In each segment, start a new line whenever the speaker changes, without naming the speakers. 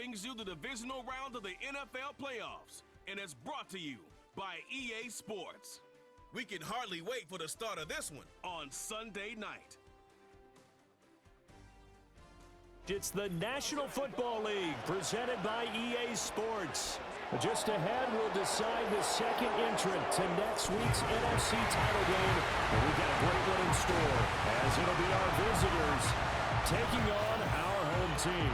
brings you the divisional round of the NFL playoffs and is brought to you by EA Sports. We can hardly wait for the start of this one on Sunday night.
It's the National Football League presented by EA Sports. Just ahead, we'll decide the second entrant to next week's NFC title game. And we've got a great one in store, as it'll be our visitors taking on our home team.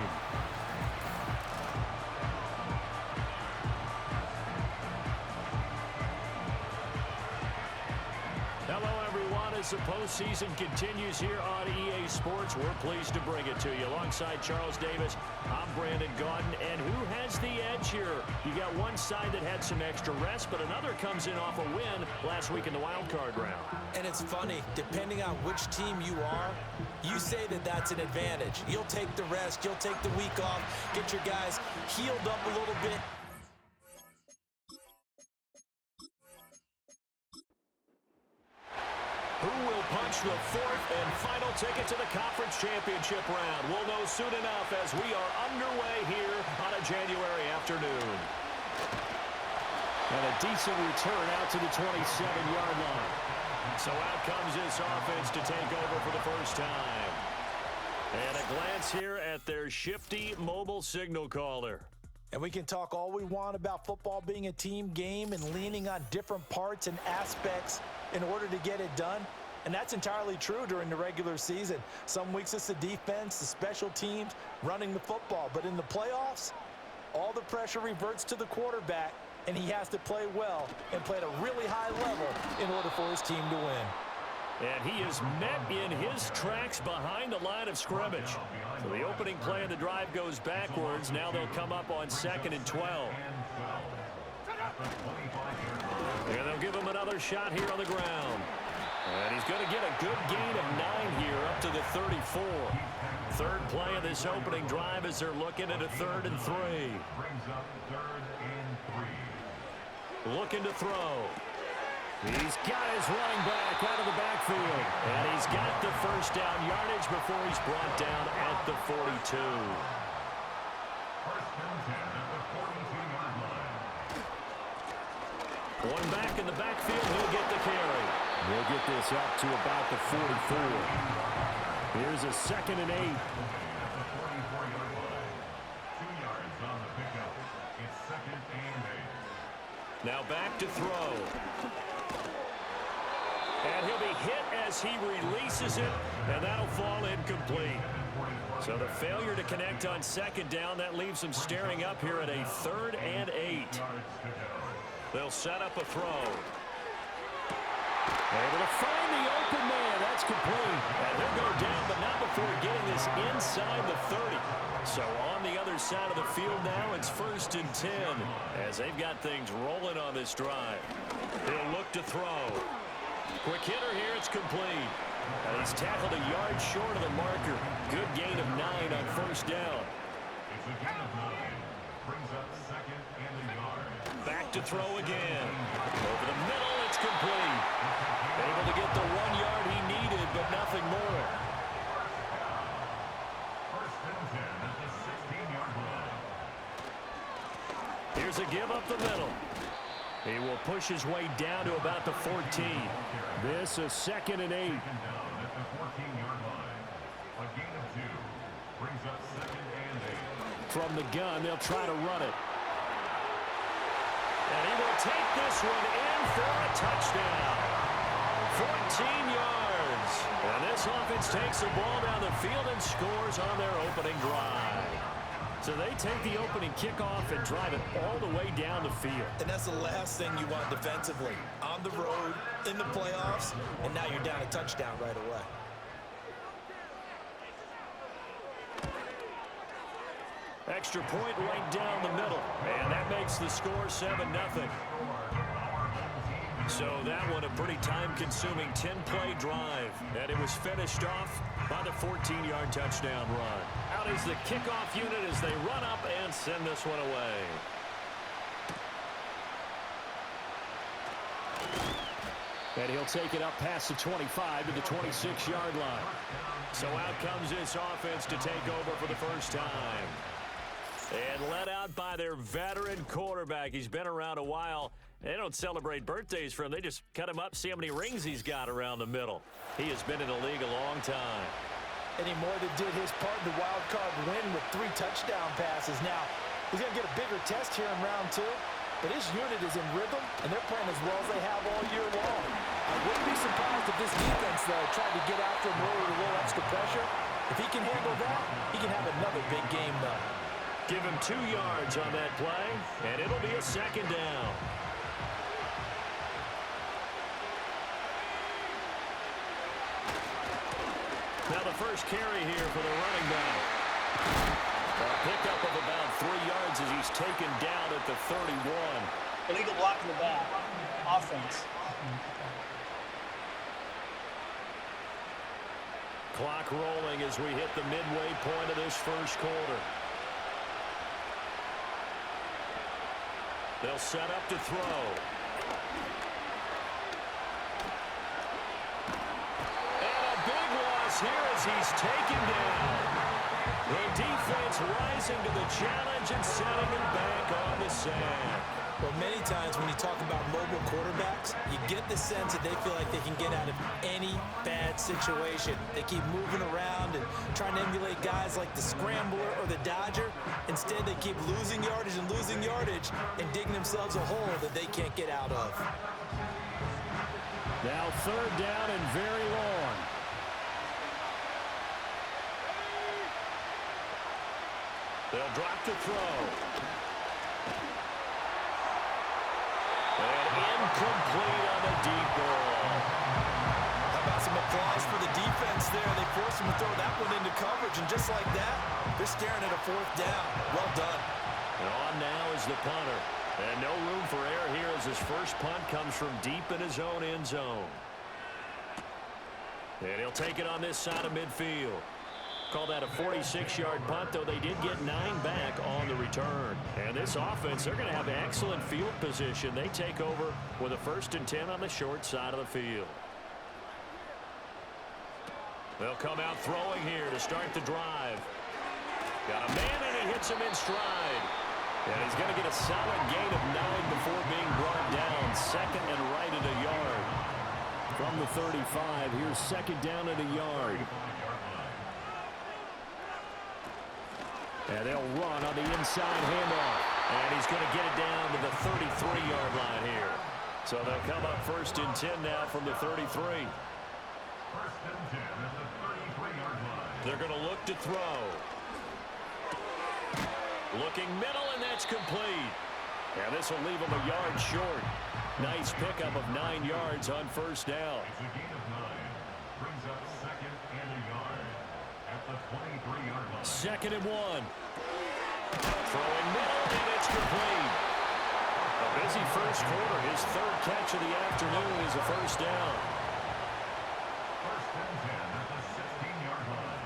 Hello, everyone. As the postseason continues here on EA Sports, we're pleased to bring it to you. Alongside Charles Davis, I'm Brandon Gaudin. And who has the edge here? You got one side that had some extra rest, but another comes in off a win last week in the wild card round.
And it's funny, depending on which team you are, you say that that's an advantage. You'll take the rest, you'll take the week off, get your guys healed up a little bit.
Who will punch the fourth and final ticket to the conference championship round? We'll know soon enough as we are underway here on a January afternoon. And a decent return out to the 27-yard line. So out comes this offense to take over for the first time. And a glance here at their shifty mobile signal caller.
And we can talk all we want about football being a team game and leaning on different parts and aspects in order to get it done. And that's entirely true during the regular season. Some weeks it's the defense, the special teams, running the football. But in the playoffs, all the pressure reverts to the quarterback, and he has to play well and play at a really high level in order for his team to win.
And he is met in his tracks behind the line of scrimmage. So the opening play of the drive goes backwards. Now they'll come up on 2nd and 12. And they'll give him another shot here on the ground. And he's going to get a good gain of 9 here up to the 34. Third play of this opening drive as they're looking at a 3rd and 3. Looking to throw. He's got his running back out of the backfield. And he's got the first down yardage before he's brought down at the 42. One back in the backfield, he'll get the carry. He'll get this up to about the 44. Here's a 2nd and 8. Now back to throw. And he'll be hit as he releases it, and that'll fall incomplete. So the failure to connect on 2nd down, that leaves him staring up here at a 3rd and 8. They'll set up a throw. Able to find the open man. That's complete. And he'll go down, but not before getting this inside the 30. So on the other side of the field now, it's 1st and 10 as they've got things rolling on this drive. He'll look to throw. Quick hitter here, it's complete. And he's tackled a yard short of the marker. Good gain of 9 on 1st down.
It's a gain of 9. Brings up 2nd and a yard.
Back to throw again. Over the middle, it's complete. Able to get the 1 yard he needed, but nothing more.
1st and 10 at the 16-yard line.
Here's a give up the middle. He will push his way down to about the 14. This a 2nd and 8.
Second down at the 14-yard line. A gain of 2. Brings up 2nd and 8.
From the gun, they'll try to run it. And he will take this one in for a touchdown. 14 yards. And this offense takes the ball down the field and scores on their opening drive. So they take the opening kickoff and drive it all the way down the field.
And that's the last thing you want defensively. On the road, in the playoffs, and now you're down a touchdown right away.
Extra point right down the middle. And that makes the score 7-0. So that one a pretty time-consuming 10-play drive. And it was finished off by the 14-yard touchdown run. Out is the kickoff unit as they run up and send this one away. And he'll take it up past the 25 to the 26-yard line. So out comes this offense to take over for the first time. And veteran quarterback. He's been around a while. They don't celebrate birthdays for him. They just cut him up, see how many rings he's got around the middle. He has been in the league a long time.
And he more than did his part in the wild card win with 3 touchdown passes. Now, he's going to get a bigger test here in round 2, but his unit is in rhythm, and they're playing as well as they have all year long. I wouldn't be surprised if this defense, though, tried to get after him with a little extra pressure. If he can handle that, he can have another big game, though.
Give him 2 yards on that play, and it'll be a second down. Now the first carry here for the running back. A pickup of about 3 yards as he's taken down at the 31.
Illegal block in the back. Offense.
Clock rolling as we hit the midway point of this first quarter. They'll set up to throw. Here as he's taken down. The defense rising to the challenge and setting him back on the sand.
Well, many times when you talk about mobile quarterbacks, you get the sense that they feel like they can get out of any bad situation. They keep moving around and trying to emulate guys like the scrambler or the dodger. Instead, they keep losing yardage and digging themselves a hole that they can't get out of.
Now 3rd down and very long. They'll drop to throw. And incomplete on the deep ball.
How about some applause for the defense there? They forced him to throw that one into coverage, and just like that, they're staring at a 4th down. Well done.
And on now is the punter. And no room for error here as his first punt comes from deep in his own end zone. And he'll take it on this side of midfield. Call that a 46-yard punt, though they did get 9 back on the return. And this offense, they're going to have excellent field position. They take over with a 1st and 10 on the short side of the field. They'll come out throwing here to start the drive. Got a man, and he hits him in stride. And he's going to get a solid gain of 9 before being brought down. 2nd and right at a yard. From the 35, here's 2nd down at a yard. And they'll run on the inside handoff. And he's going to get it down to the 33-yard line here. So they'll come up 1st and 10 now from the 33.
1st and 10 at the 33-yard line.
They're going to look to throw. Looking middle, and that's complete. And this will leave him a yard short. Nice pickup of 9 yards on 1st down.
It's a gain of 9. Brings up 2nd and a yard at the 23-yard line.
2nd and 1. Throwing middle, and it's complete. A busy first quarter. His 3rd catch of the afternoon is a 1st down.
1st and 10 at the 16-yard line.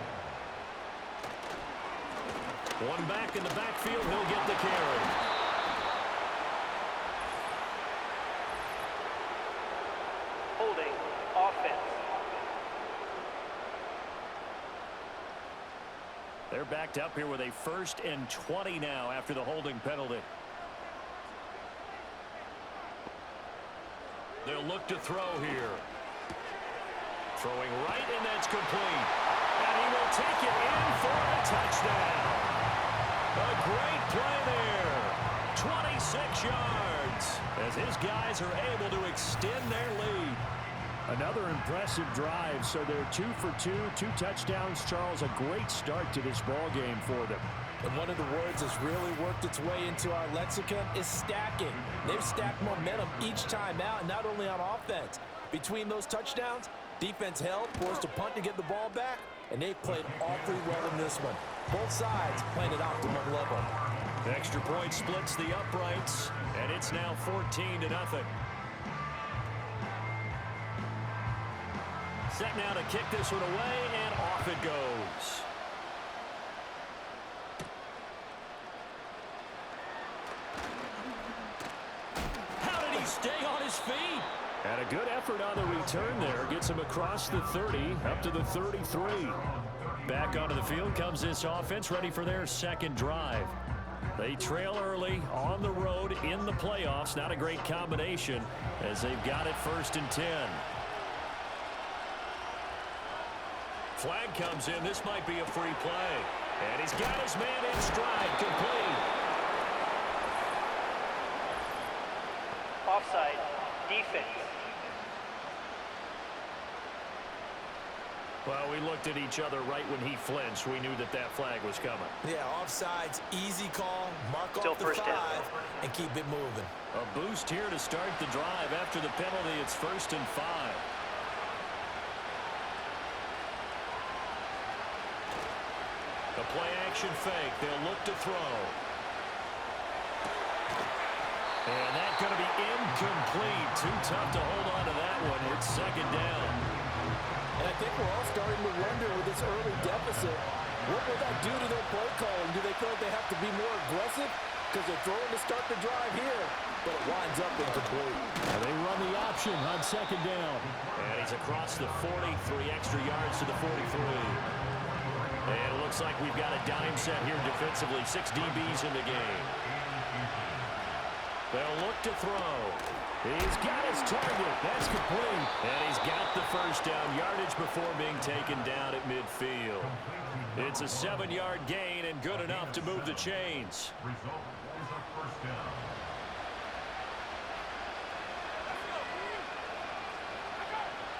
One back in the backfield. He'll get the carry.
Holding. Offense.
They're backed up here with a 1st and 20 now after the holding penalty. They'll look to throw here. Throwing right, and that's complete. And he will take it in for a touchdown. A great play there. 26 yards as his guys are able to extend their lead. Another impressive drive, so they're 2 for 2, 2 touchdowns. Charles, a great start to this ball game for them.
And one of the words that's really worked its way into our lexicon is stacking. They've stacked momentum each time out, and not only on offense. Between those touchdowns, defense held, forced a punt to get the ball back, and they played awfully well in this one. Both sides playing at optimum level.
Extra point splits the uprights, and it's now 14-0. Set now to kick this one away, and off it goes. How did he stay on his feet? And a good effort on the return there. Gets him across the 30, up to the 33. Back onto the field comes this offense, ready for their 2nd drive. They trail early on the road in the playoffs. Not a great combination as they've got it 1st and 10. Flag comes in. This might be a free play. And he's got his man in stride, complete.
Offside. Defense.
Well, we looked at each other right when he flinched. We knew that that flag was coming.
Yeah, offside's easy call. Mark
Still
off the
first
5
down.
and keep it moving.
A boost here to start the drive. After the penalty, it's 1st and 5. The play action fake. They'll look to throw. And that's going to be incomplete. Too tough to hold on to that one. It's 2nd down.
And I think we're all starting to wonder with this early deficit, what will that do to their play calling? Do they feel like they have to be more aggressive? Because they're throwing to start the drive here, but it winds up incomplete.
And they run the option on 2nd down. And he's across the 40, 3 extra yards to the 43. And it looks like we've got a dime set here defensively. 6 DBs in the game. They'll look to throw. He's got his target. That's complete. And he's got the 1st down. Yardage before being taken down at midfield. It's a 7-yard gain and good enough to move the chains.
Result is a 1st down.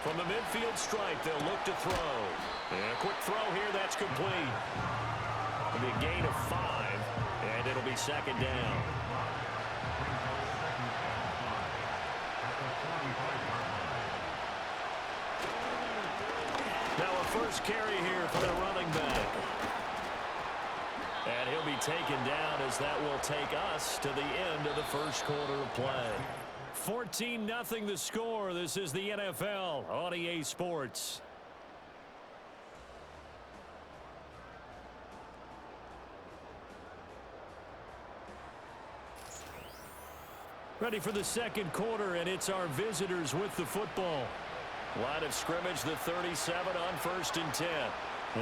From the midfield stripe, they'll look to throw. And a quick throw here, that's complete. It'll be a gain of 5, and it'll be 2nd down. Now a first carry here for the running back. And he'll be taken down as that will take us to the end of the 1st quarter of play. 14-0 the score. This is the NFL on EA Sports. Ready for the 2nd quarter, and it's our visitors with the football. Line of scrimmage, the 37 on 1st and 10.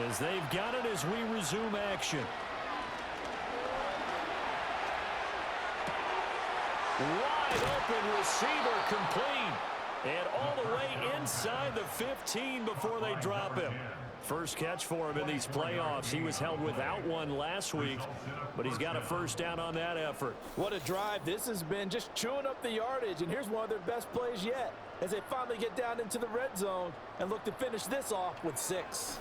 As they've got it as we resume action. Wide open receiver complete. And all the way inside the 15 before they drop him. First catch for him in these playoffs. He was held without one last week, but he's got a 1st down on that effort.
What a drive this has been, just chewing up the yardage, and here's one of their best plays yet as they finally get down into the red zone and look to finish this off with 6.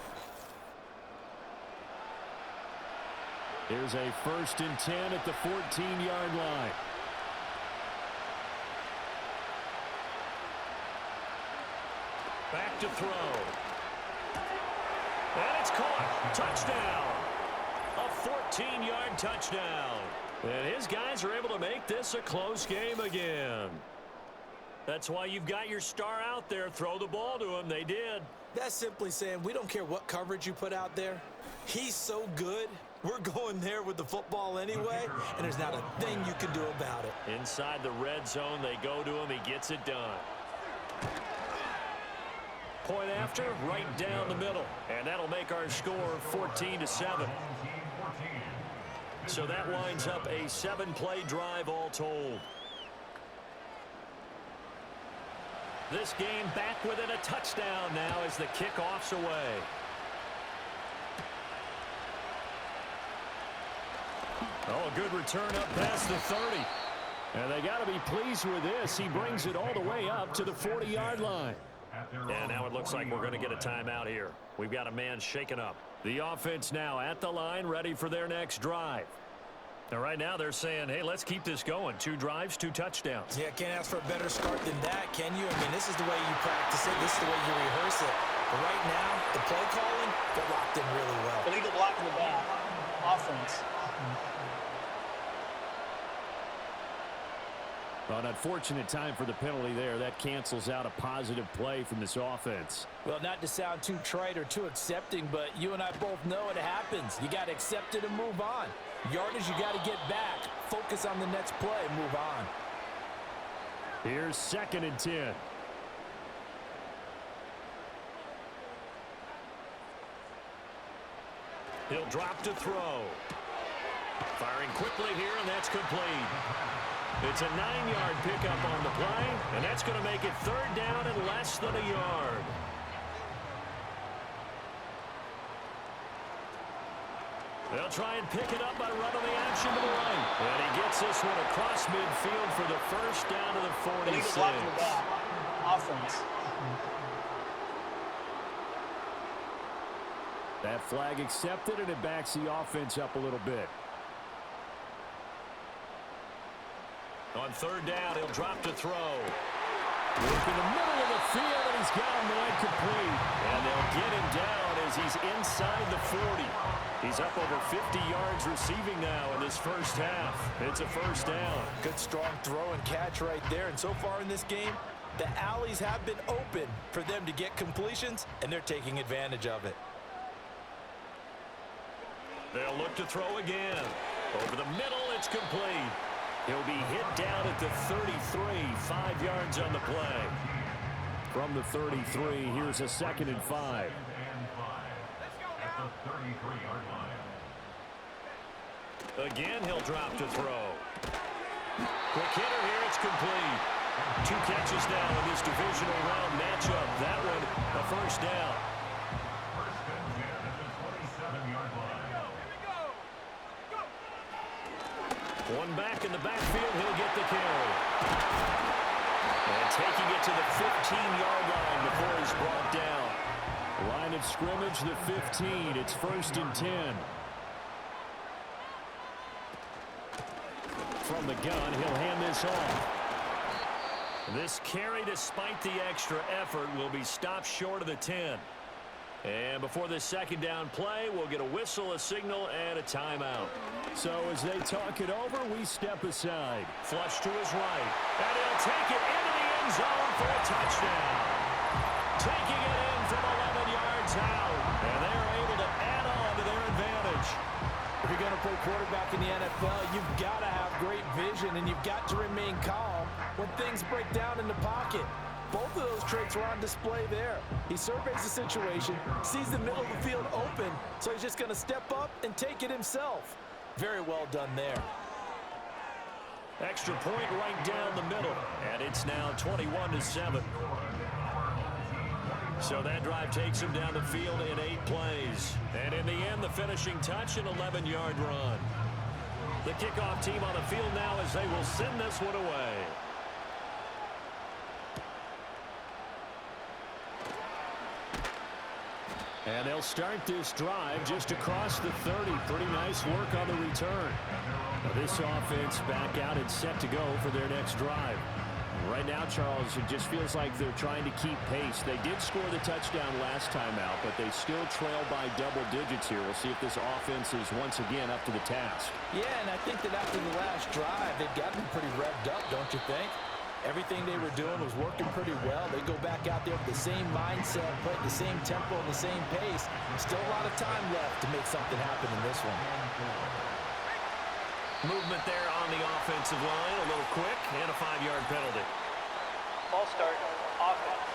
Here's a 1st and 10 at the 14-yard line. Back to throw. And it's caught. Touchdown. A 14-yard touchdown. And his guys are able to make this a close game again. That's why you've got your star out there. Throw the ball to him. They did.
That's simply saying we don't care what coverage you put out there. He's so good. We're going there with the football anyway, and there's not a thing you can do about it.
Inside the red zone, they go to him. He gets it done. Point after, right down the middle. And that'll make our score 14-7. So that winds up a 7-play drive all told. This game back within a touchdown now as the kickoff's away. Oh, a good return up past the 30. And they got to be pleased with this. He brings it all the way up to the 40-yard line. And now it looks like we're going to get a timeout here. We've got a man shaken up. The offense now at the line, ready for their next drive. Now, right now they're saying, hey, let's keep this going. 2 drives, 2 touchdowns.
Yeah, can't ask for a better start than that, can you? I mean, this is the way you practice it. This is the way you rehearse it. But right now, the play calling, they're locked in really well.
Illegal block in the back. Offense.
Well, an unfortunate time for the penalty there. That cancels out a positive play from this offense. Well, not to sound too trite or too accepting, but you and I both know it happens. You got to accept it and move on. Yardage, you got to get back. Focus on the next play and move on.
Here's 2nd and 10. He'll drop to throw. Firing quickly here, and that's complete. It's a 9-yard pickup on the play, and that's going to make it 3rd down and less than a yard. They'll try and pick it up by running the action to the right. And he gets this one across midfield for the first down to the 46.
Blocking the back. Offense.
That flag accepted, and it backs the offense up a little bit.
On 3rd down, he'll drop to throw. Work in the middle of the field, and he's got him right complete. And they'll get him down as he's inside the 40. He's up over 50 yards receiving now in this first half. It's a first down.
Good strong throw and catch right there. And so far in this game, the alleys have been open for them to get completions, and they're taking advantage of it.
They'll look to throw again. Over the middle, it's complete. He'll be hit down at the 33, 5 yards on the play.
From the 33, here's a 2nd and 5.
At the 33-yard line.
Again, he'll drop to throw. Quick hitter here, it's complete. 2 catches now in this divisional round matchup. That one, a first down.
First and 10 at the 27-yard line.
One back in the backfield, he'll get the carry. And taking it to the 15-yard line before he's brought down.
Line of scrimmage, the 15. It's 1st and 10. From the gun, he'll hand this off.
This carry, despite the extra effort, will be stopped short of the 10. And before this 2nd down play, we'll get a whistle, a signal, and a timeout.
So as they talk it over, we step aside.
Flush to his right. And he'll take it into the end zone for a touchdown. Taking it in from 11 yards out. And they're able to add on to their advantage.
If you're going to play quarterback in the NFL, you've got to have great vision, and you've got to remain calm when things break down in the pocket. Both of those traits were on display there. He surveys the situation, sees the middle of the field open, so he's just going to step up and take it himself. Very well done there.
Extra point right down the middle, and it's now 21-7. So that drive takes him down the field in 8 plays. And in the end, the finishing touch, an 11-yard run. The kickoff team on the field now as they will send this one away.
And they'll start this drive just across the 30. Pretty nice work on the return. Now this offense back out and set to go for their next drive. Right now, Charles, it just feels like they're trying to keep pace. They did score the touchdown last time out, but they still trail by double digits here. We'll see if this offense is once again up to the task.
Yeah, and I think that after the last drive, they've gotten pretty revved up, don't you think? Everything they were doing was working pretty well. They go back out there with the same mindset, play at the same tempo and the same pace. Still a lot of time left to make something happen in this one.
Movement there on the offensive line, a little quick, and a 5-yard penalty.
False start. Offense.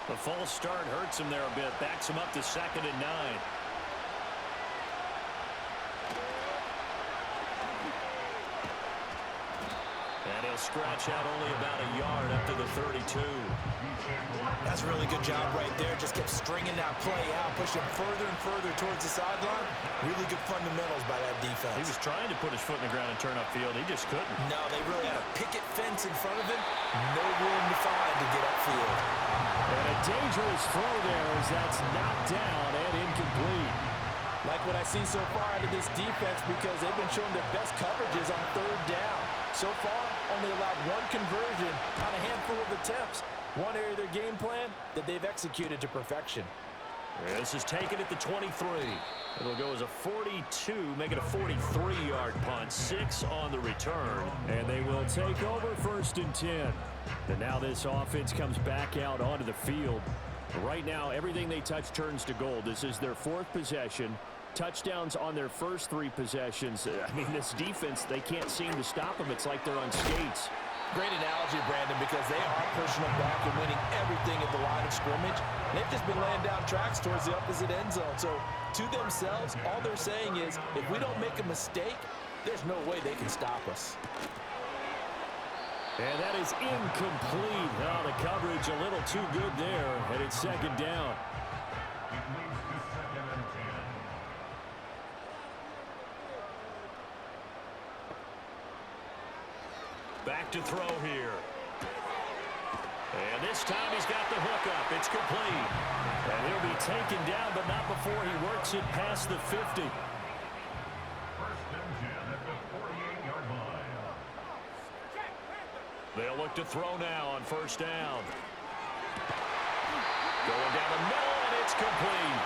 The false start hurts him there a bit, backs him up to 2nd and 9. And he'll scratch out only about a yard up to the 32.
That's a really good job right there. Just kept stringing that play out, pushing further and further towards the sideline. Really good fundamentals by that defense.
He was trying to put his foot in the ground and turn upfield. He just couldn't.
No, they really had a picket fence in front of him. No room to find to get upfield.
And a dangerous throw there as that's knocked down and incomplete.
Like what I see so far out of this defense, because they've been showing their best coverages on 3rd down. So far, only allowed 1 conversion on a handful of attempts. One area of their game plan that they've executed to perfection.
This is taken at the 23. It'll go as a 42, make it a 43-yard punt. 6 on the return.
And they will take over 1st and 10. And now this offense comes back out onto the field. Right now, everything they touch turns to gold. This is their 4th possession. Touchdowns on their first 3 possessions. I mean, this defense, they can't seem to stop them. It's like they're on skates.
Great analogy, Brandon, because they are pushing them back and winning everything at the line of scrimmage. And they've just been laying down tracks towards the opposite end zone. So to themselves, all they're saying is, if we don't make a mistake, there's no way they can stop us.
And that is incomplete. Oh, the coverage a little too good there, and it's second down.
It leads to 2nd and 10.
Back to throw here. And this time he's got the hook up. It's complete. And he'll be taken down, but not before he works it past the 50.
1st and 10 at the 48-yard line.
They'll look to throw now on 1st down. Going down the middle, and it's complete.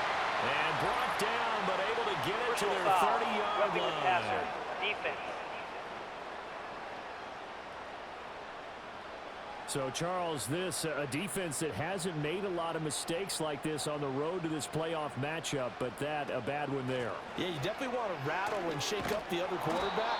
And brought down, but able to get it to their 30-yard
Roughing the passer.
line.
Defense.
So, Charles, this a defense that hasn't made a lot of mistakes like this on the road to this playoff matchup, but that a bad one there.
Yeah, you definitely want to rattle and shake up the other quarterback,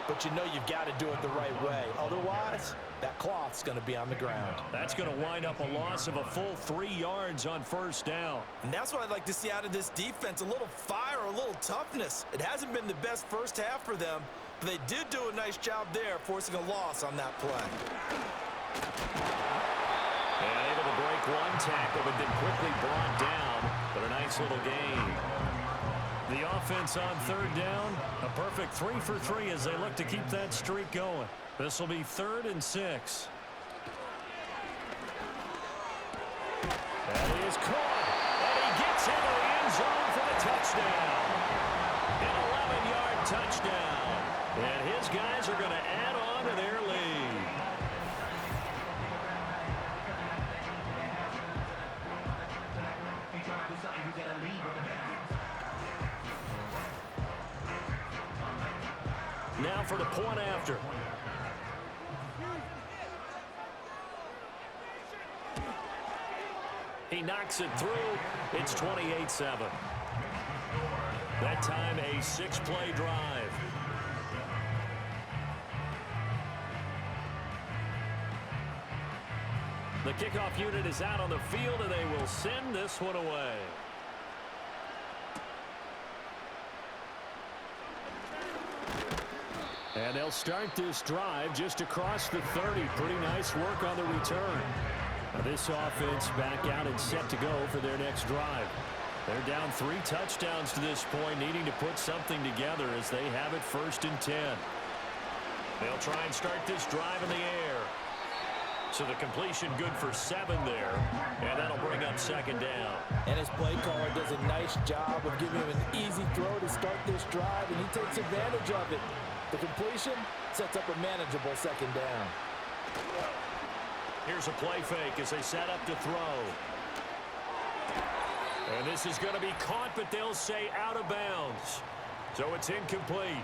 but you know you've got to do it the right way. Otherwise, that cloth's going to be on the ground.
That's going to wind up a loss of a full 3 yards on 1st down.
And that's what I'd like to see out of this defense, a little fire, a little toughness. It hasn't been the best first half for them, but they did do a nice job there, forcing a loss on that play.
And able to break one tackle, but then quickly brought down. But a nice little gain. The offense on 3rd down, a perfect 3 for 3 as they look to keep that streak going. This will be 3rd and 6. That is caught, and he gets into the end zone for the touchdown. An 11-yard touchdown. And his guys are going to add on to their lead. Now for the point after. He knocks it through. It's 28-7. That time a 6-play drive. The kickoff unit is out on the field, and they will send this one away. And they'll start this drive just across the 30. Pretty nice work on the return. Now this offense back out and set to go for their next drive. They're down 3 touchdowns to this point, needing to put something together as they have it 1st and 10. They'll try and start this drive in the air. So the completion good for 7 there, and that'll bring up 2nd down.
And his play caller does a nice job of giving him an easy throw to start this drive, and he takes advantage of it. The completion sets up a manageable 2nd down.
Here's a play fake as they set up to throw. And this is going to be caught, but they'll say out of bounds. So it's incomplete.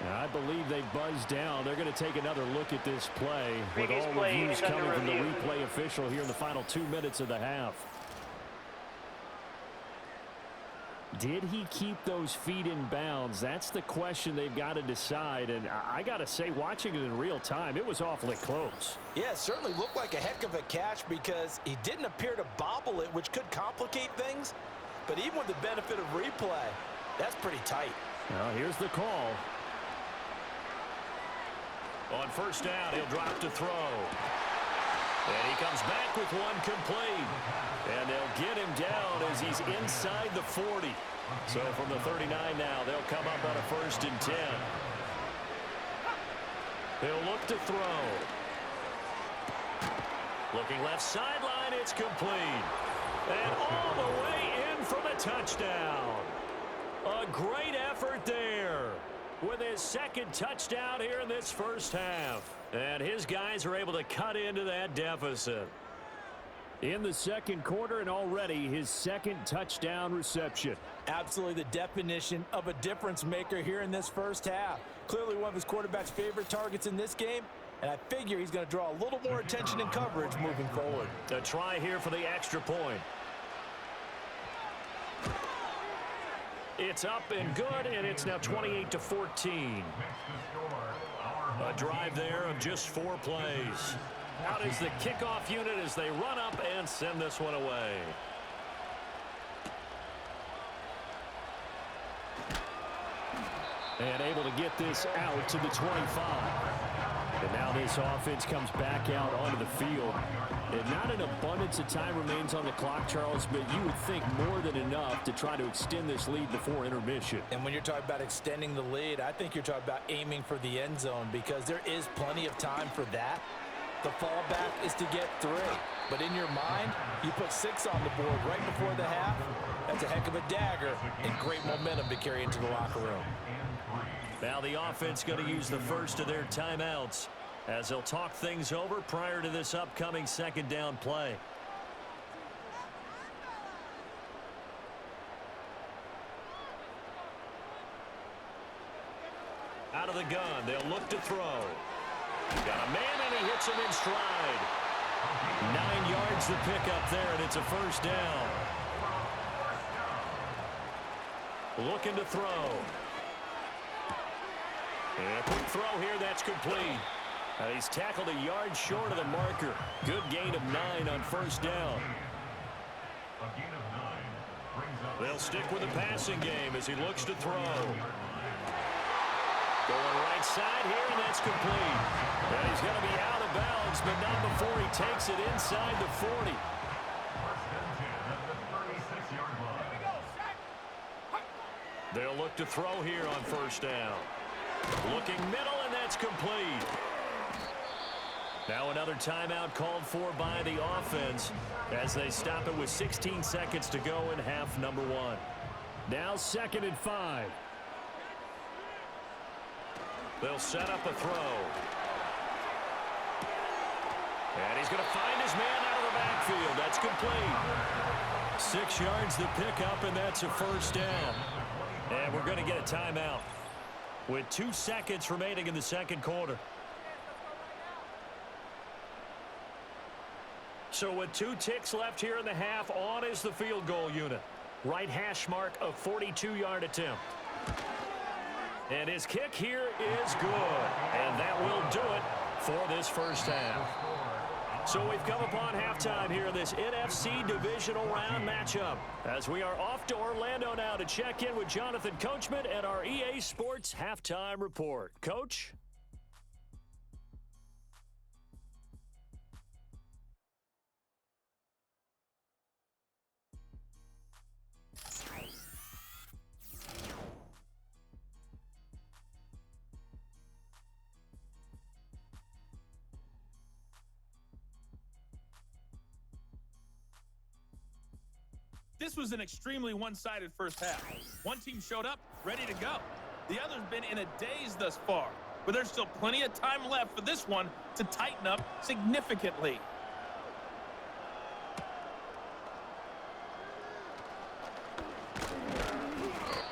And I believe they buzzed down. They're going to take another look at this play with all reviews coming from the replay official here in the final 2 minutes of the half. Did he keep those feet in bounds? That's the question they've got to decide. And I got to say, watching it in real time, it was awfully close.
Yeah, it certainly looked like a heck of a catch because he didn't appear to bobble it, which could complicate things. But even with the benefit of replay, that's pretty tight.
Now, here's the call. On 1st down, he'll drop to throw. And he comes back with one complete. And they'll get him down as he's inside the 40. So from the 39 now, they'll come up on a 1st and 10. He'll look to throw. Looking left sideline, it's complete. And all the way in for the touchdown. A great effort there with his 2nd touchdown here in this 1st half. And his guys are able to cut into that deficit. In the 2nd quarter, and already his 2nd touchdown reception.
Absolutely the definition of a difference maker here in this 1st half. Clearly one of his quarterback's favorite targets in this game, and I figure he's going to draw a little more attention and coverage moving forward.
A try here for the extra point. It's up and good, and it's now 28-14.
Makes the score our
A drive there of just 4 plays. Out is the kickoff unit as they run up and send this one away. And able to get this out to the 25. And now this offense comes back out onto the field. And not an abundance of time remains on the clock, Charles, but you would think more than enough to try to extend this lead before intermission.
And when you're talking about extending the lead, I think you're talking about aiming for the end zone because there is plenty of time for that. The fallback is to get 3. But in your mind, you put 6 on the board right before the half. That's a heck of a dagger and great momentum to carry into the locker room.
Now the offense going to use the first of their timeouts as they'll talk things over prior to this upcoming second down play. Out of the gun, they'll look to throw. Got a man, and he hits him in stride. 9 yards the pickup there, and it's a first down. Looking to throw. And a quick throw here, that's complete. And he's tackled a yard short of the marker. Good gain of 9 on first down. They'll stick with the passing game as he looks to throw. Going right side here, and that's complete. And he's going to be out of bounds, but not before he takes it inside the 40. They'll look to throw here on first down. Looking middle, and that's complete. Now another timeout called for by the offense as they stop it with 16 seconds to go in half number 1. Now 2nd and 5. They'll set up a throw. And he's going to find his man out of the backfield. That's complete. 6 yards the pickup, and that's a first down. And we're going to get a timeout with 2 seconds remaining in the second quarter. So with 2 ticks left here in the half, on is the field goal unit. Right hash mark, a 42-yard attempt. And his kick here is good. And that will do it for this first half. So we've come upon halftime here in this NFC divisional round matchup as we are off to Orlando now to check in with Jonathan Coachman and our EA Sports Halftime Report. Coach?
This was an extremely one-sided first half. One team showed up, ready to go. The other's been in a daze thus far, but there's still plenty of time left for this one to tighten up significantly.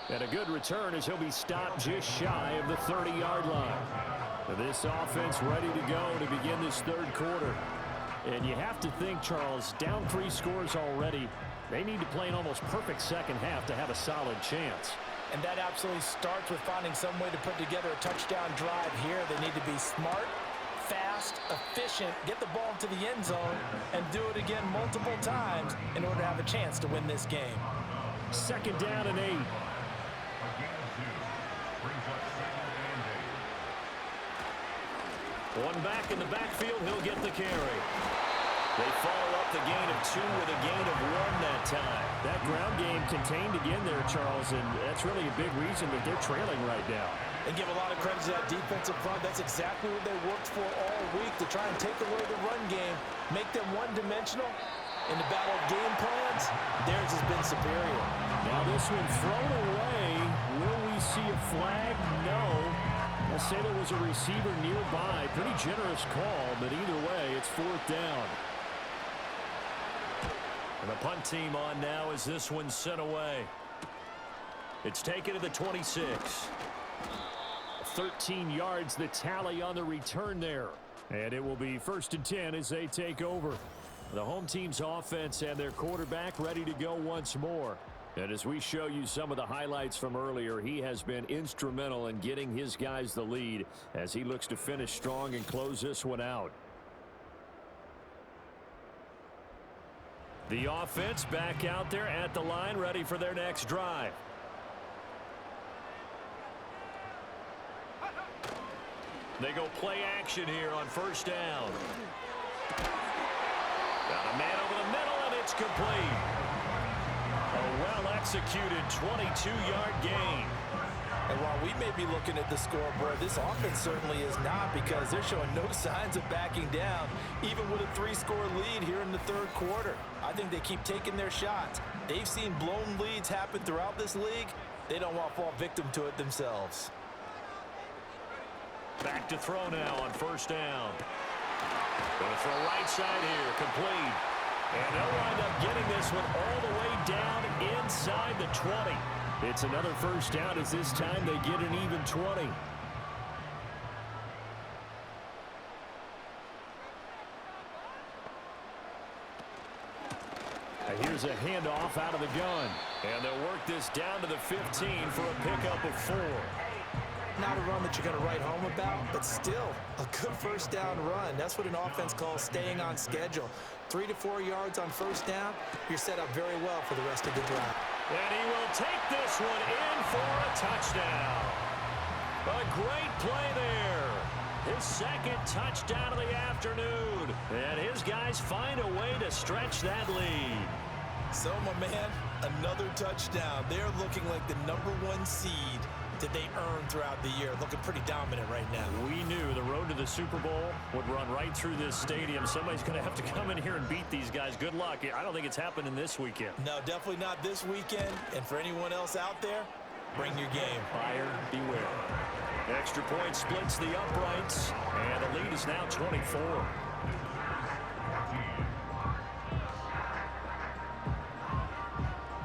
And a good return as he'll be stopped just shy of the 30-yard line. This offense ready to go to begin this third quarter. And you have to think, Charles, down 3 scores already. They need to play an almost perfect second half to have a solid chance.
And that absolutely starts with finding some way to put together a touchdown drive here. They need to be smart, fast, efficient, get the ball to the end zone, and do it again multiple times in order to have a chance to win this game.
2nd down and 8. One back in the backfield, he'll get the carry. They follow up the gain of 2 with a gain of 1 that time.
That ground game contained again there, Charles, and that's really a big reason that they're trailing right now.
And give a lot of credit to that defensive front. That's exactly what they worked for all week, to try and take away the run game, make them one-dimensional. In the battle of game plans, theirs has been superior.
Now this one thrown away. Will we see a flag? No. I'll say there was a receiver nearby. Pretty generous call, but either way, it's 4th down.
And the punt team on now as this one's sent away. It's taken to the 26.
13 yards the tally on the return there.
And it will be 1st and 10 as they take over. The home team's offense and their quarterback ready to go once more. And as we show you some of the highlights from earlier, he has been instrumental in getting his guys the lead as he looks to finish strong and close this one out. The offense back out there at the line, ready for their next drive. They go play action here on first down. Got a man over the middle, and it's complete. A well-executed 22-yard gain.
And while we may be looking at the scoreboard, this offense certainly is not, because they're showing no signs of backing down, even with a 3-score lead here in the third quarter. I think they keep taking their shots. They've seen blown leads happen throughout this league. They don't want to fall victim to it themselves.
Back to throw now on first down. Going to throw right side here, complete. And they'll wind up getting this one all the way down inside the 20. It's another first down as this time they get an even 20. Here's a handoff out of the gun. And they'll work this down to the 15 for a pickup of 4.
Not a run that you're going to write home about, but still a good first down run. That's what an offense calls staying on schedule. 3 to 4 yards on first down, you're set up very well for the rest of the drive.
And he will take this one in for a touchdown. A great play there. His second touchdown of the afternoon. And his guys find a way to stretch that lead.
So, my man, another touchdown. They're looking like the #1 seed that they earned throughout the year. Looking pretty dominant right now.
We knew the road to the Super Bowl would run right through this stadium. Somebody's going to have to come in here and beat these guys. Good luck. I don't think it's happening this weekend.
No, definitely not this weekend. And for anyone else out there, bring your game.
Buyer beware. Extra point splits the uprights, and the lead is now 24.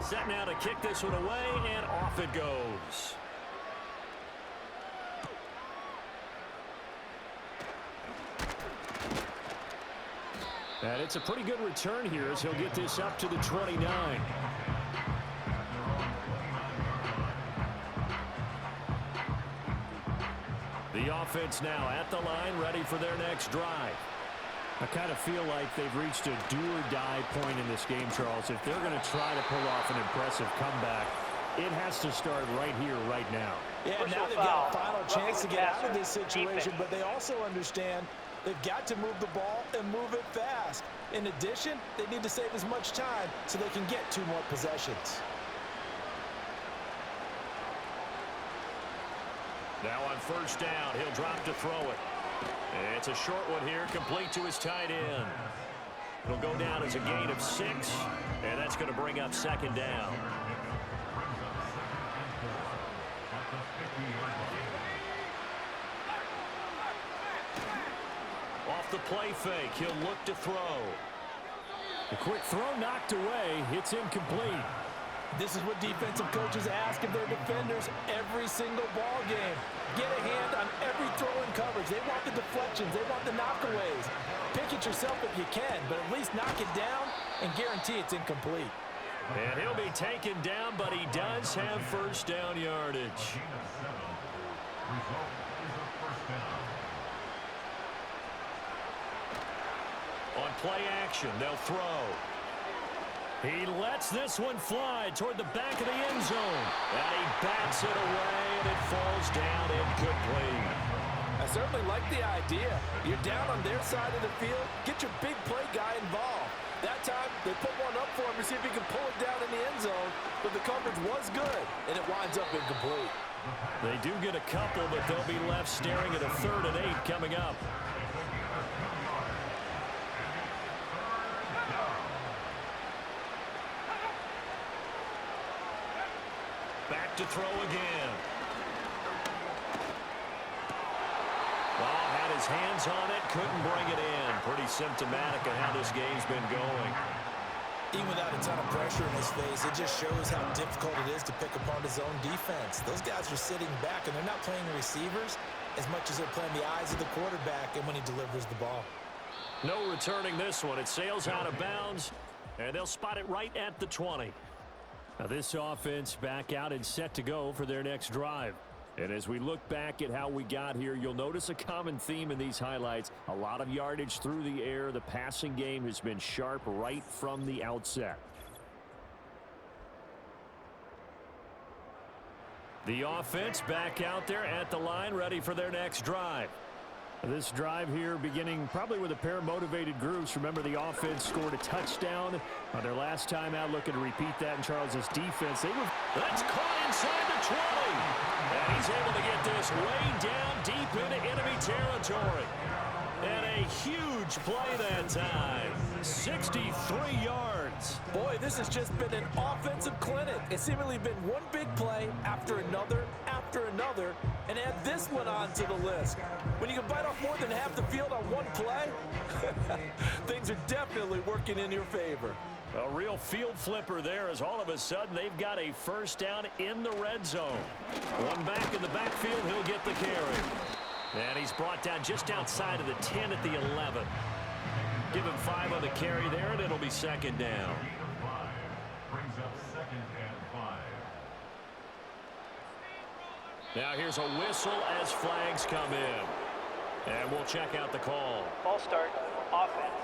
Set now to kick this one away, and off it goes. And it's a pretty good return here as he'll get this up to the 29. The offense now at the line, ready for their next drive. I kind of feel like they've reached a do-or-die point in this game, Charles. If they're going to try to pull off an impressive comeback, it has to start right here, right now.
Yeah, now they've got a final chance to get out of this situation, but they also understand they've got to move the ball and move it fast. In addition, they need to save as much time so they can get 2 more possessions.
Now on first down, he'll drop to throw it. It's a short one here, complete to his tight end. It'll go down as a gain of 6, and that's going to bring up second down. Off the play fake, he'll look to throw. A quick throw knocked away. It's incomplete.
This is what defensive coaches ask of their defenders every single ball game. Get a hand on every throw in coverage. They want the deflections. They want the knockaways. Pick it yourself if you can, but at least knock it down and guarantee it's incomplete.
And he'll be taken down, but he does have first down yardage. On play action, they'll throw. He lets this one fly toward the back of the end zone. And he bats it away, and it falls down incomplete.
I certainly like the idea. You're down on their side of the field. Get your big play guy involved. That time, they put one up for him to see if he can pull it down in the end zone. But the coverage was good, and it winds up incomplete.
They do get a couple, but they'll be left staring at a 3rd and 8 coming up. Back to throw again. Well, had his hands on it, couldn't bring it in. Pretty symptomatic of how this game's been going.
Even without a ton of pressure in his face, it just shows how difficult it is to pick apart his own defense. Those guys are sitting back, and they're not playing receivers as much as they're playing the eyes of the quarterback and when he delivers the ball.
No returning this one. It sails out of bounds, and they'll spot it right at the 20. Now this offense back out and set to go for their next drive. And as we look back at how we got here, you'll notice a common theme in these highlights. A lot of yardage through the air. The passing game has been sharp right from the outset. The offense back out there at the line, ready for their next drive. This drive here beginning probably with a pair of motivated groups. Remember, the offense scored a touchdown on their last time out. Looking to repeat that in Charles's defense. That's caught inside the 20. And he's able to get this way down deep into enemy territory. And a huge play that time. 63 yards.
Boy, this has just been an offensive clinic. It's seemingly been one big play after another, and add this one onto the list. When you can bite off more than half the field on one play, things are definitely working in your favor.
A real field flipper there as all of a sudden they've got a first down in the red zone. One back in the backfield, he'll get the carry. And he's brought down just outside of the 10 at the 11. Give him 5 on the carry there, and it'll be second down.
Brings up 2nd and 5.
Now here's a whistle as flags come in. And we'll check out the call.
False start, offense.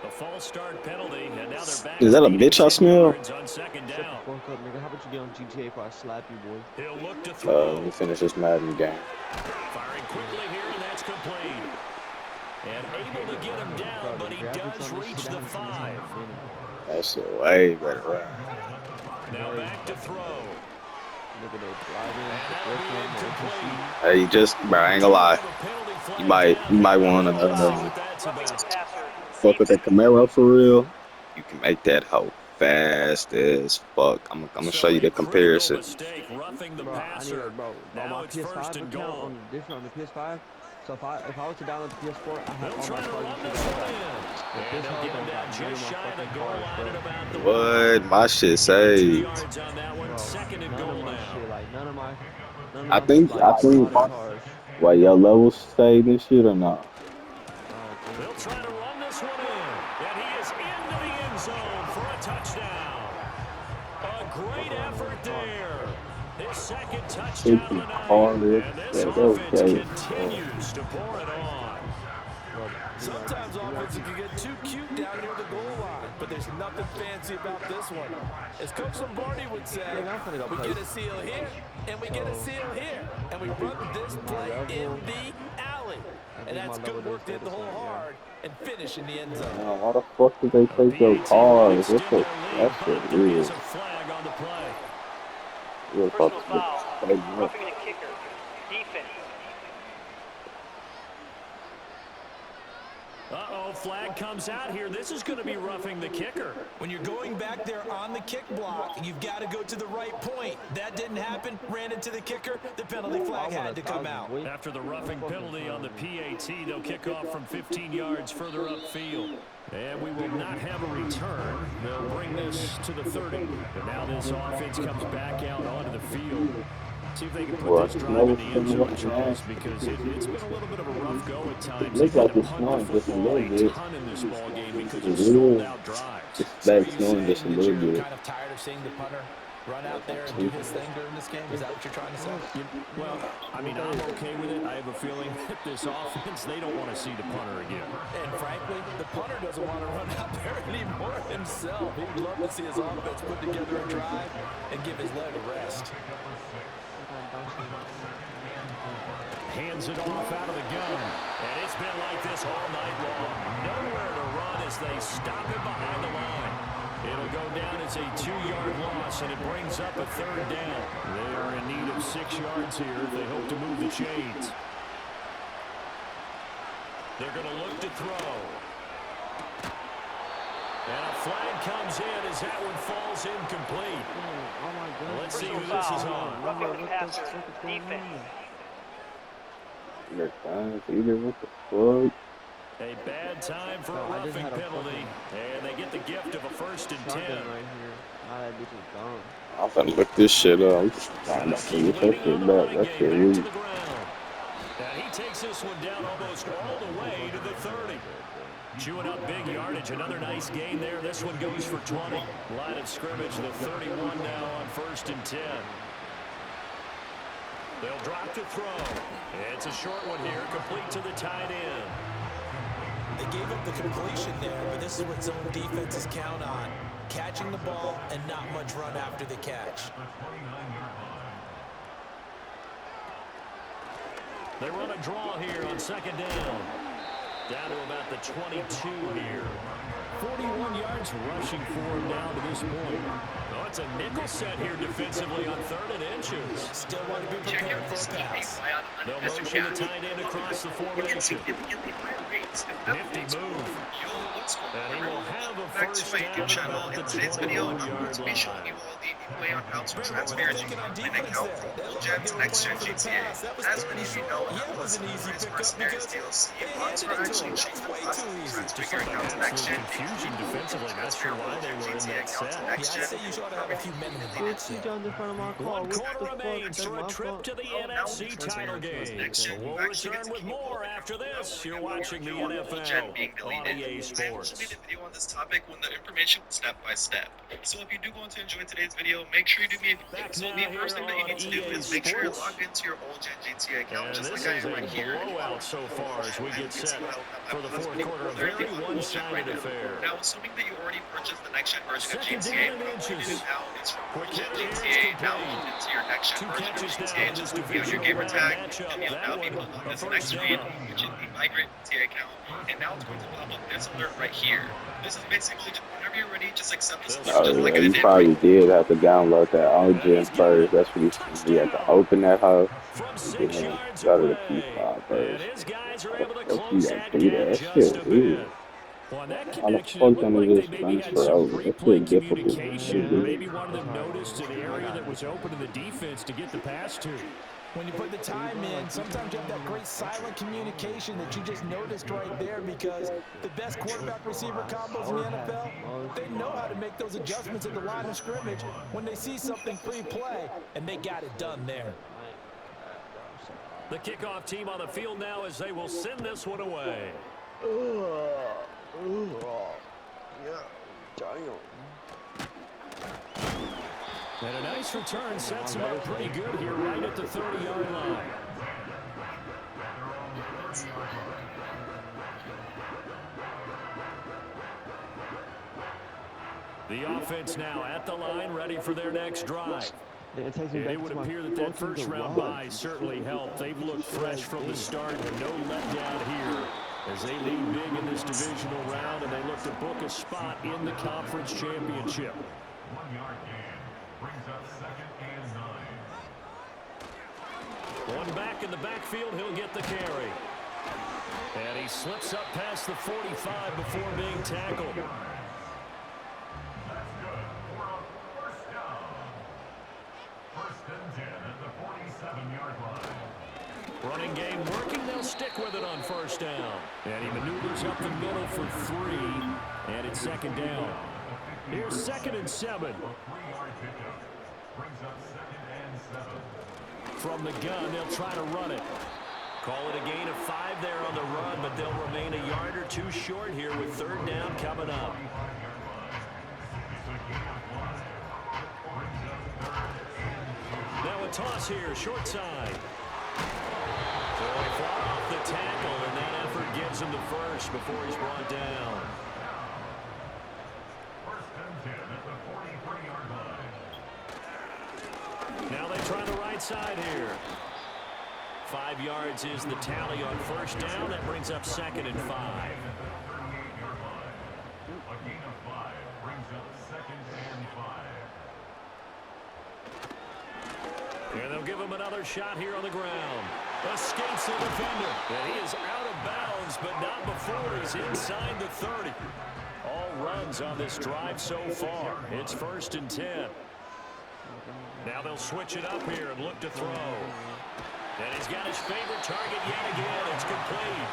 The false start penalty, and now they're back.
Is that a bitch I smell?
On second down.
Fuck up, nigga. How about you get on GTA if I slap you, boy?
He'll look to throw.
Let me finish this Madden game.
Firing quickly here, and that's complete. And able to get him down, but he does reach the 5.
That's a way better route.
Now back to throw.
Look at that driving.
Hey, bro, I ain't gonna lie. You might want to fuck with that Camaro for real. You can make that hoe fast as fuck. I'm gonna show you the comparison.
Roughing the
Bro,
passer. Now it's first and goal.
Different on the PS5. So if I was to download the PS4, I have
They'll
all
try
my
to run
plugins
this
together.
one in. And they'll get him down just shy of the goal line at about the
What? My shit
2
saved.
yards on that one. Second and goal now.
None of my
I think. Wait, your levels saved this shit or not?
They'll try to run this one in. And he is into the end zone for a touchdown. A great effort there. His second touchdown tonight. And this offense continues to pour it on.
Sometimes offenses can get too cute down near the goal line, but there's nothing fancy about this one. As Coach Lombardi would say, we get a seal here, and we get a seal here, and we run this play in the alley. And that's good work to hit the hole hard and finish in the end zone.
Why the fuck did they take your cars? That shit weird.
Flag on the play.
Personal foul, roughing the kicker, defense.
Uh-oh, flag comes out here. This is going to be roughing the kicker.
When you're going back there on the kick block, you've got to go to the right point. That didn't happen. Ran into the kicker. The penalty flag had to come out.
After the roughing penalty on the PAT, they'll kick off from 15 yards further upfield. And we will not have a return. They'll bring this to the 30. And now this offense comes back out onto the field. See if they can put this drive in the end zone, Charles, because it's been a little bit of a rough go at times.
Looks like
They've
it's
had
snowing
to
just a
punt
little
the
bit.
ball a ton in this ball game because of stalled out drives.
It's bad snowing just a little bit.
Kind of tired of seeing the punter run out there and do his thing during this game? Is that what you're trying to say?
Well, I mean, I'm okay with it. I have a feeling that this offense, they don't want to see the punter again.
And frankly, the punter doesn't want to run out there anymore himself. He would love to see his offense put together a drive and give his leg a rest.
Hands it off out of the gun. And it's been like this all night long. Nowhere to run as they stop him behind the line. It'll go down as a 2-yard loss, and it brings up a 3rd down. They are in need of 6 yards here if they hope to move the chains. They're going to look to throw. And a flag comes in as that one falls incomplete.
Oh my God.
Let's see who this is on.
Roughing the passer, defense.
What the fuck?
A bad time for a roughing penalty, and they get the gift of a 1st and 10.
Right here. Nah, that bitch is gone.
I'm finna look this shit up. I'm trying to get that shit back. That shit weak.
And he takes this one down almost all the way to the 30. Chewing up big yardage. Another nice gain there. This one goes for 20. Line of scrimmage, the 31 now on 1st and 10. They'll drop to throw. It's a short one here, complete to the tight end.
They gave up the completion there, but this is what zone defenses count on. Catching the ball and not much run after the catch.
They run a draw here on 2nd down. Down to about the 22 here. 41 yards rushing for him down to this point. Oh, it's a nickel set here defensively on 3rd and inches.
Still want to be prepared for a pass.
They'll motion the tight end across the formation. Nifty move. And he will have a first down about the 21-yard line.
Play on routes with transparency and account for old gens and next gen GTA. As many of you know, that was an easy Mercenaries DLC, and mods are actually changing the process of figuring out next gen
confusion defensively. Not sure why they were in that set.
I'd say you should have a few men in the box here.
One quarter remains for a trip to the NFC title game. We'll return with more after this. You're watching the NFL on EA Sports.
I made a video on this topic when the information was step by step. So if you do go on to enjoy today's video, make sure you do me a favor. So the first thing that you need to do is make sure you're logged into your old Gen GTA account, just like I am right here.
Blowout so far as we get set for the 4th quarter. A very one-sided affair.
Now, assuming that you already purchased the next gen version of GTA, what you do now is from old Gen GTA now load into your next gen version of GTA. Just reveal your gamer tag, and you'll now be able to load this next screen, which is the migrate GTA account. And now it's going to pop up this alert right here. This is basically just whenever you're ready, just accept this alert.
Oh, yeah, you probably did have to download that OG first. That's what you had to open that hoe. And then go to the P5 first. You gotta do that shit, dude.
Well, that
How the
connection,
fuck
it
can
looked
we
like
just
they maybe had
transfer
some
over? That's
replay
pretty difficult to
communication.
do.
Maybe one of them noticed an area that was open to the defense to get the pass to.
When you put the time in, sometimes you have that great silent communication that you just noticed right there, because the best quarterback-receiver combos in the NFL, they know how to make those adjustments at the line of scrimmage when they see something pre-play, and they got it done there.
The kickoff team on the field now as they will send this one away. And a nice return sets him up pretty good here right at the 30-yard line. The offense now at the line, ready for their next drive. It would appear that first round bye certainly helped. They've looked fresh from the start, and no letdown here as they lead big in this divisional round, and they look to book a spot in the conference championship.
1 yard gain brings up 2nd and 9.
One back in the backfield, he'll get the carry. And he slips up past the 45 before being tackled.
That's good for a first down. 1st and 10 at the 47-yard line.
Running game working, they'll stick with it on 1st down. And he maneuvers up the middle for 3, and it's 2nd down. Here's 2nd and 7.
3-yard pickup brings up 2nd and 7.
From the gun, they'll try to run it. Call it a gain of 5 there on the run, but they'll remain a yard or 2 short here with 3rd down coming up. Now a toss here, short side. Fought off the tackle, and that effort gives him the first before he's brought down.
1st and 10 at the 43-yard line.
Now they try the right side here. 5 yards is the tally on 1st down. That brings up 2nd and 5.
A gain of 5 brings up 2nd and 5.
And they'll give him another shot here on the ground. Escapes the defender. And he is out of bounds, but not before he's inside the 30. All runs on this drive so far. It's 1st and 10. Now they'll switch it up here and look to throw. And he's got his favorite target yet again. It's complete.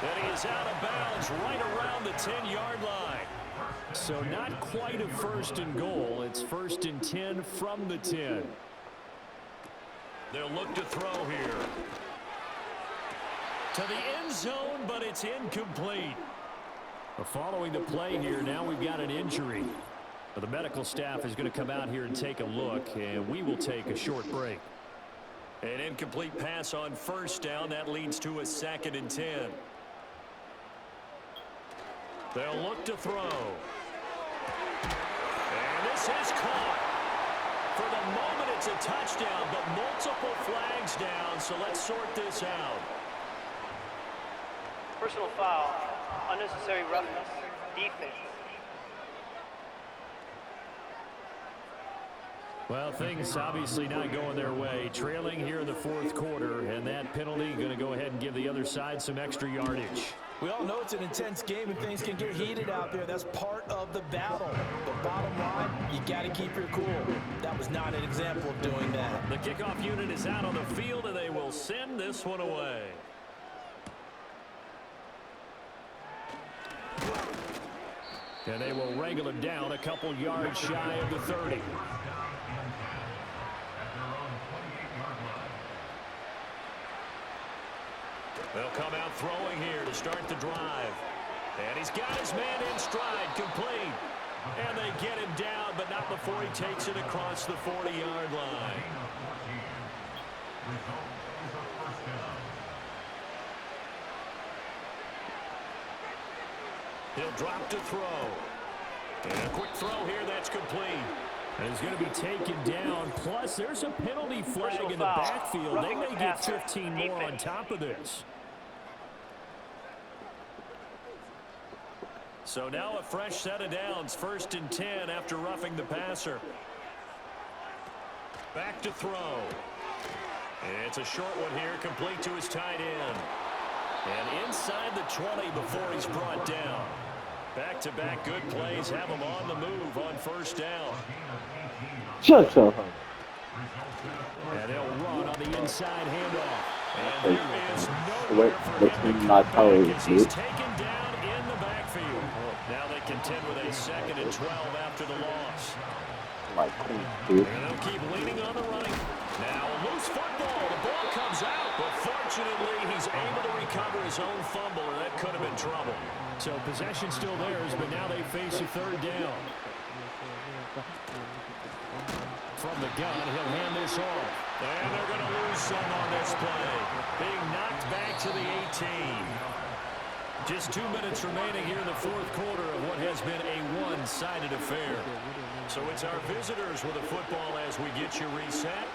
And he is out of bounds right around the 10-yard line. So not quite a 1st and goal. It's 1st and 10 from the 10. They'll look to throw here. To the end zone, but it's incomplete. Following the play here, now we've got an injury. The medical staff is going to come out here and take a look, and we will take a short break. An incomplete pass on first down. That leads to a 2nd and 10. They'll look to throw. And this is caught. For the moment, it's a touchdown, but multiple flags down, so let's sort this out.
Personal foul, unnecessary roughness, defense.
Well, things obviously not going their way. Trailing here in the 4th quarter, and that penalty going to go ahead and give the other side some extra yardage.
We all know it's an intense game and things can get heated out there. That's part of the battle. But bottom line, you got to keep your cool. That was not an example of doing that.
The kickoff unit is out on the field, and they will send this one away. And they will wrangle him down a couple yards shy of the 30. They'll come out throwing here to start the drive. And he's got his man in stride, complete. And they get him down, but not before he takes it across the 40-yard line. He'll drop to throw. And a quick throw here, that's complete. And he's going to be taken down. Plus, there's a penalty flag in the backfield. They may get 15 more on top of this. So now a fresh set of downs, 1st and 10 after roughing the passer. Back to throw. It's a short one here, complete to his tight end. And inside the 20 before he's brought down. Back-to-back good plays have him on the move on 1st down.
Shut up.
And they'll run on the inside handoff. And there is nowhere for him to go. He's taken down in the backfield. Now they contend with a 2nd and 12 after the loss. And they'll keep leaning on the running. Now a loose football. The ball comes out. But fortunately, he's able to recover his own fumble, or that could have been trouble. So possession still theirs, but now they face a 3rd down. From the gun, he'll hand this off. And they're going to lose some on this play. Being knocked back to the 18. Just 2 minutes remaining here in the 4th quarter of what has been a one-sided affair. So it's our visitors with the football as we get you reset.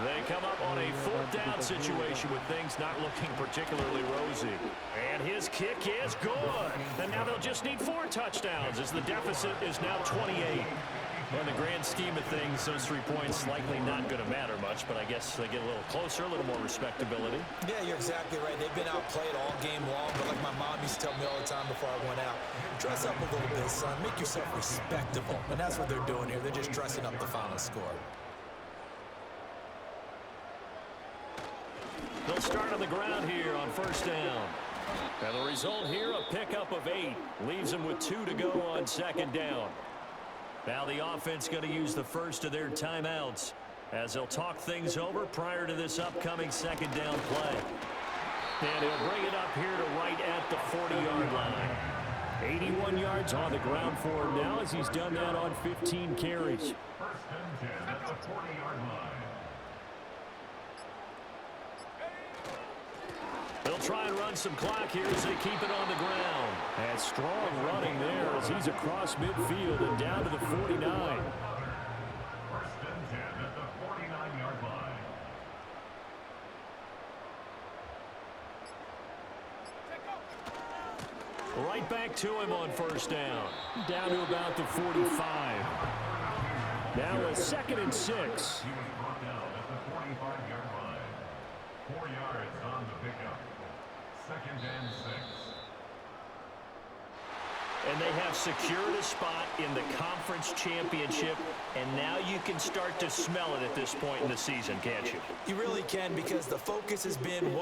They come up on a 4th down situation with things not looking particularly rosy. And his kick is good. And now they'll just need 4 touchdowns as the deficit is now 28. In the grand scheme of things, those 3 points likely not going to matter much, but I guess they get a little closer, a little more respectability.
Yeah, you're exactly right. They've been outplayed all game long, but like my mom used to tell me all the time before I went out, dress up a little bit, son. Make yourself respectable. And that's what they're doing here. They're just dressing up the final score.
They'll start on the ground here on 1st down. And the result here, a pickup of 8. Leaves them with 2 to go on 2nd down. Now the offense going to use the first of their timeouts as they'll talk things over prior to this upcoming 2nd down play. And he'll bring it up here to right at the 40-yard line. 81 yards on the ground for him now as he's done that on 15 carries.
1st and 10 at the 40-yard line.
They'll try and run some clock here as they keep it on the ground. And strong running there as he's across midfield and down to the 49.
1st and 10 at the 49-yard line.
Right back to him on 1st down. Down to about the 45. Now a 2nd and 6.
He was brought down at the 45-yard line. 4 yards on the pickup. 2nd and 6.
And they have secured a spot in the conference championship, and now you can start to smell it at this point in the season, can't you?
You really can, because the focus has been